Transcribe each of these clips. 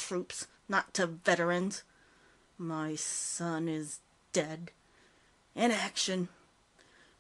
troops, not to veterans. My son is dead. In action.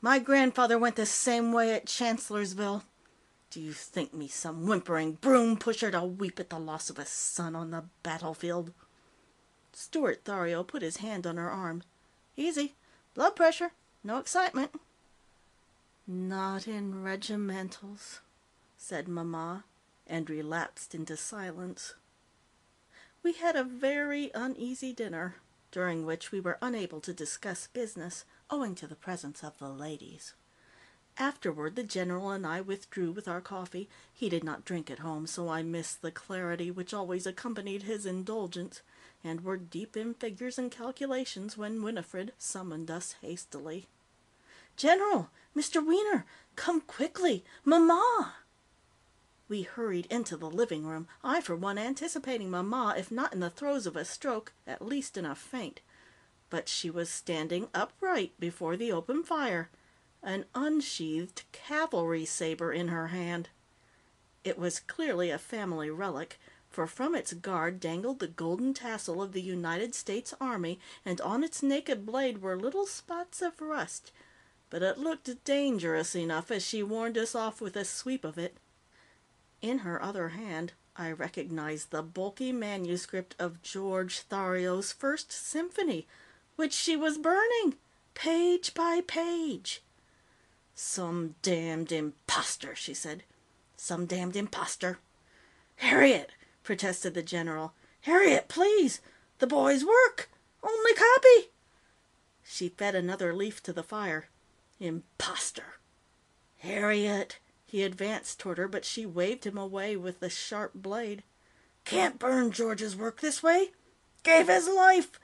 My grandfather went the same way at Chancellorsville. Do you think me some whimpering broom-pusher to weep at the loss of a son on the battlefield?" Stuart Thario put his hand on her arm. "Easy. Blood pressure. No excitement." "Not in regimentals," said Mamma, and relapsed into silence. We had a very uneasy dinner, during which we were unable to discuss business, owing to the presence of the ladies. Afterward, the General and I withdrew with our coffee. He did not drink at home, so I missed the clarity which always accompanied his indulgence, and were deep in figures and calculations when Winifred summoned us hastily. "General! Mr. Wiener! Come quickly! Mamma!" We hurried into the living room, I for one anticipating Mamma, if not in the throes of a stroke, at least in a faint. But she was standing upright before the open fire, an unsheathed cavalry saber in her hand. It was clearly a family relic, for from its guard dangled the golden tassel of the United States Army, and on its naked blade were little spots of rust, but it looked dangerous enough as she warned us off with a sweep of it. In her other hand, I recognized the bulky manuscript of George Thario's First Symphony, which she was burning, page by page. "Some damned impostor," she said. "Some damned impostor." "Harriet!" protested the General. "Harriet, please! The boy's work! Only copy!" She fed another leaf to the fire. "Impostor! Harriet!" He advanced toward her, but she waved him away with the sharp blade. "Can't burn George's work this way. Gave his life."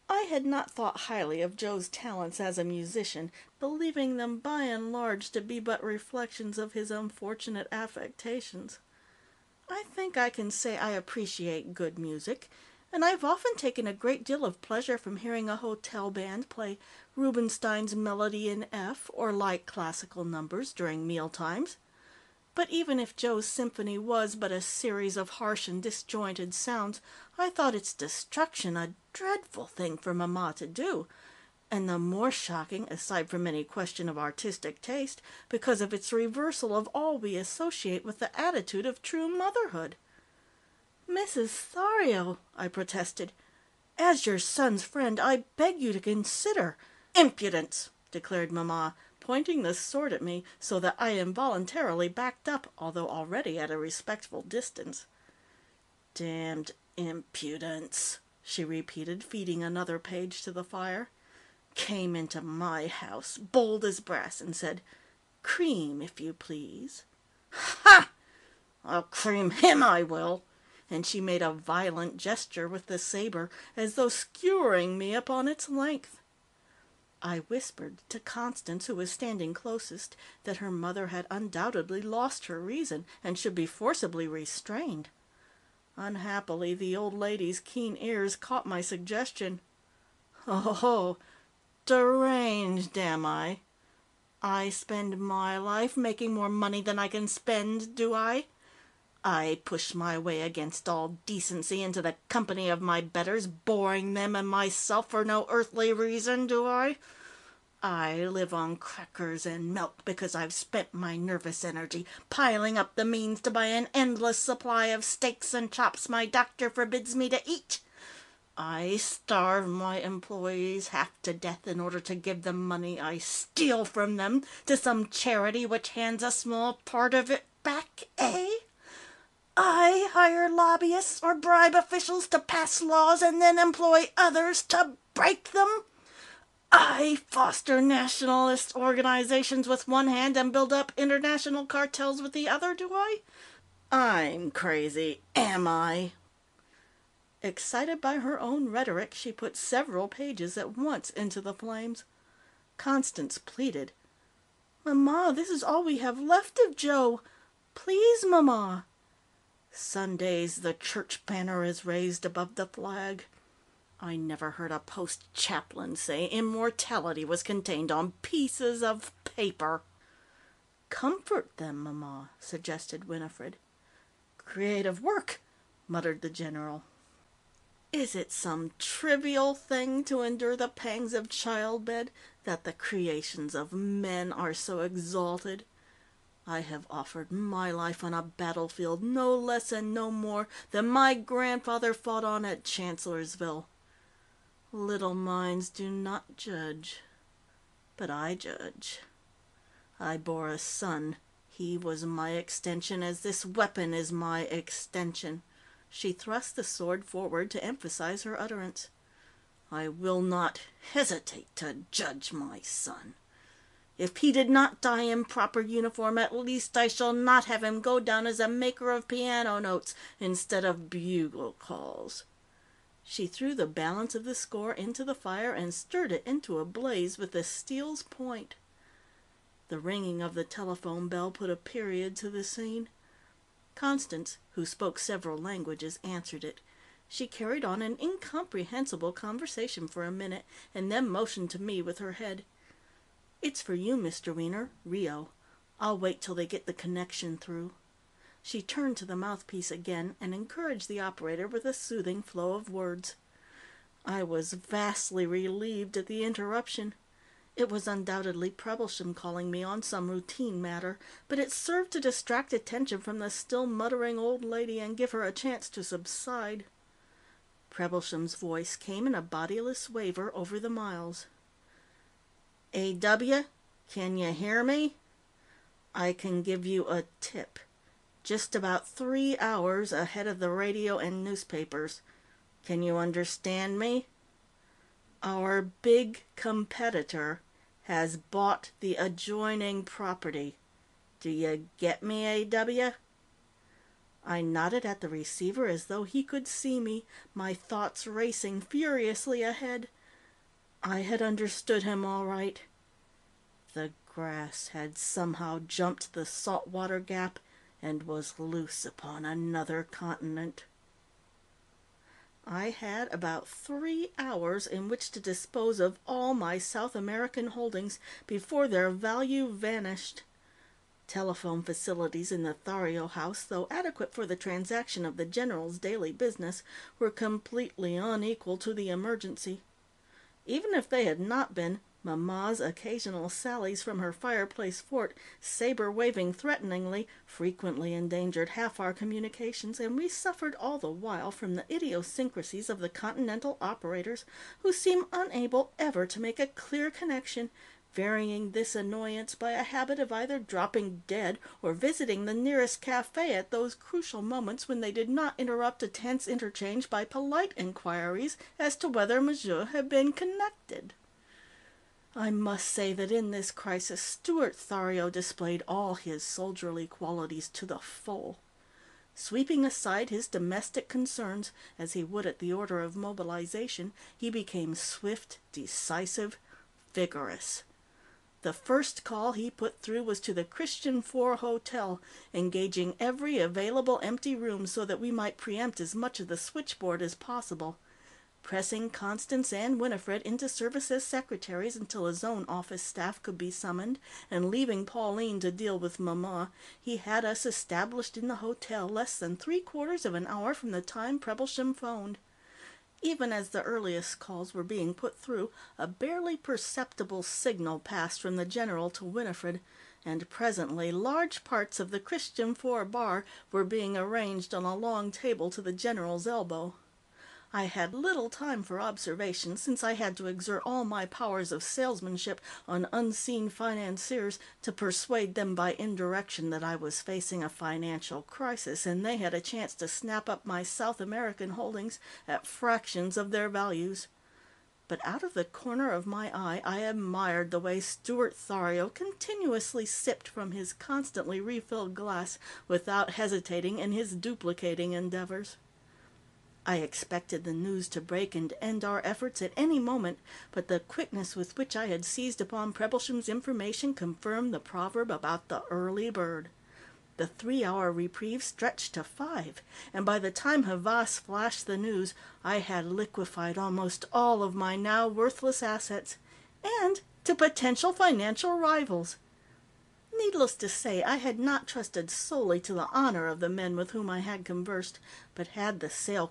I had not thought highly of Joe's talents as a musician, believing them by and large to be but reflections of his unfortunate affectations. I think I can say I appreciate good music, and I've often taken a great deal of pleasure from hearing a hotel band play Rubinstein's Melody in F or light classical numbers during meal times. But even if Joe's symphony was but a series of harsh and disjointed sounds, I thought its destruction a dreadful thing for Mamma to do, and the more shocking, aside from any question of artistic taste, because of its reversal of all we associate with the attitude of true motherhood. "Mrs. Thario," I protested, "as your son's friend, I beg you to consider—" "Impudence!" declared Mamma, pointing the sword at me, so that I involuntarily backed up, although already at a respectful distance. "Damned impudence," she repeated, feeding another page to the fire. "Came into my house, bold as brass, and said, 'Cream, if you please.' Ha! I'll cream him, I will!" And she made a violent gesture with the saber, as though skewering me upon its length. I whispered to Constance, who was standing closest, that her mother had undoubtedly lost her reason, and should be forcibly restrained. Unhappily, the old lady's keen ears caught my suggestion. "Oh, deranged, am I? I spend my life making more money than I can spend, do I? I push my way against all decency into the company of my betters, boring them and myself for no earthly reason, do I? I live on crackers and milk because I've spent my nervous energy piling up the means to buy an endless supply of steaks and chops my doctor forbids me to eat. I starve my employees half to death in order to give them money I steal from them to some charity which hands a small part of it back, eh? I hire lobbyists or bribe officials to pass laws and then employ others to break them. I foster nationalist organizations with one hand and build up international cartels with the other, do I? I'm crazy, am I?" Excited by her own rhetoric, she put several pages at once into the flames. Constance pleaded, "Mamma, this is all we have left of Joe. Please, Mamma." Sundays the church banner is raised above the flag. I never heard a post-chaplain say immortality was contained on pieces of paper. "Comfort them, Mamma," suggested Winifred. "Creative work. muttered the general. Is it some trivial thing to endure the pangs of childbed, that the creations of men are so exalted? I have offered my life on a battlefield no less and no more than my grandfather fought on at Chancellorsville. Little minds do not judge, but I judge. I bore a son. He was my extension, as this weapon is my extension. She thrust the sword forward to emphasize her utterance. I will not hesitate to judge my son. If he did not die in proper uniform, at least I shall not have him go down as a maker of piano notes instead of bugle calls. She threw the balance of the score into the fire and stirred it into a blaze with the steel's point. The ringing of the telephone bell put a period to the scene. Constance, who spoke several languages, answered it. She carried on an incomprehensible conversation for a minute, and then motioned to me with her head. "It's for you, Mr. Wiener, Rio. I'll wait till they get the connection through." She turned to the mouthpiece again and encouraged the operator with a soothing flow of words. I was vastly relieved at the interruption. It was undoubtedly Preblesham calling me on some routine matter, but it served to distract attention from the still muttering old lady and give her a chance to subside. Preblesham's voice came in a bodiless waver over the miles. "A.W., can you hear me? I can give you a tip. Just about 3 hours ahead of the radio and newspapers. Can you understand me? Our big competitor has bought the adjoining property. Do you get me, A.W.?" I nodded at the receiver as though he could see me, my thoughts racing furiously ahead. I had understood him all right. The grass had somehow jumped the saltwater gap and was loose upon another continent. I had about 3 hours in which to dispose of all my South American holdings before their value vanished. Telephone facilities in the Thario house, though adequate for the transaction of the general's daily business, were completely unequal to the emergency. Even if they had not been, Mamma's occasional sallies from her fireplace fort, saber-waving threateningly, frequently endangered half our communications, and we suffered all the while from the idiosyncrasies of the continental operators, who seem unable ever to make a clear connection, varying this annoyance by a habit of either dropping dead or visiting the nearest cafe at those crucial moments when they did not interrupt a tense interchange by polite inquiries as to whether Monsieur had been connected. I must say that in this crisis Stuart Thario displayed all his soldierly qualities to the full. Sweeping aside his domestic concerns, as he would at the order of mobilization, he became swift, decisive, vigorous. The first call he put through was to the Christian IV Hotel, engaging every available empty room so that we might preempt as much of the switchboard as possible. Pressing Constance and Winifred into service as secretaries until his own office staff could be summoned, and leaving Pauline to deal with Mamma, he had us established in the hotel less than 3/4 of an hour from the time Preblesham phoned. Even as the earliest calls were being put through, a barely perceptible signal passed from the general to Winifred, and presently large parts of the Christian IV bar were being arranged on a long table to the general's elbow. I had little time for observation, since I had to exert all my powers of salesmanship on unseen financiers to persuade them by indirection that I was facing a financial crisis, and they had a chance to snap up my South American holdings at fractions of their values. But out of the corner of my eye I admired the way Stuart Thario continuously sipped from his constantly refilled glass without hesitating in his duplicating endeavors. I expected the news to break and end our efforts at any moment, but the quickness with which I had seized upon Preblesham's information confirmed the proverb about the early bird. The 3-hour reprieve stretched to 5, and by the time Havas flashed the news, I had liquefied almost all of my now worthless assets, and to potential financial rivals. Needless to say, I had not trusted solely to the honor of the men with whom I had conversed, but had the sale